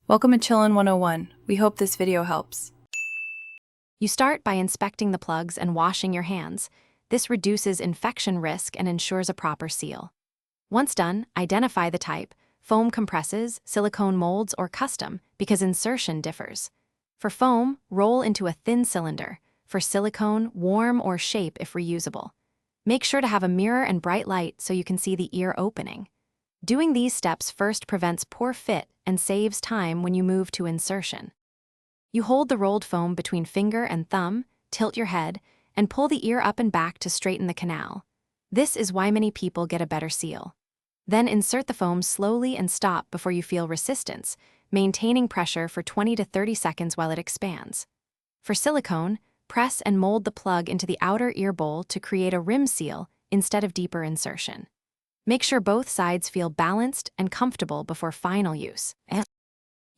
Welcome to Chillin' 101. We hope this video helps. You start by inspecting the plugs and washing your hands. This reduces infection risk and ensures a proper seal. Once done, identify the type: foam compresses, silicone molds, or custom, because insertion differs. For foam, roll into a thin cylinder. For silicone, warm or shape if reusable. Make sure to have a mirror and bright light so you can see the ear opening. Doing these steps first prevents poor fit and saves time when you move to insertion. You hold the rolled foam between finger and thumb, tilt your head, and pull the ear up and back to straighten the canal. This is why many people get a better seal. Then insert the foam slowly and stop before you feel resistance, maintaining pressure for 20 to 30 seconds while it expands. For silicone, press and mold the plug into the outer ear bowl to create a rim seal instead of deeper insertion. Make sure both sides feel balanced and comfortable before final use.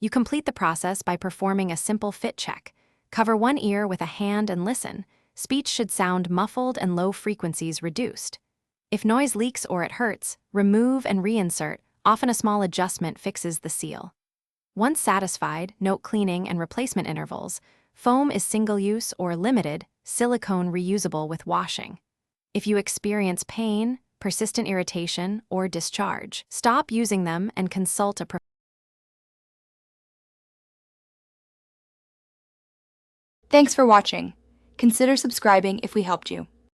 You complete the process by performing a simple fit check. Cover one ear with a hand and listen. Speech should sound muffled and low frequencies reduced. If noise leaks or it hurts, remove and reinsert. Often a small adjustment fixes the seal. Once satisfied, note cleaning and replacement intervals. Foam is single-use or limited, silicone reusable with washing. If you experience pain, persistent irritation, or discharge, stop using them and consult a professional. Thanks for watching. Consider subscribing if we helped you.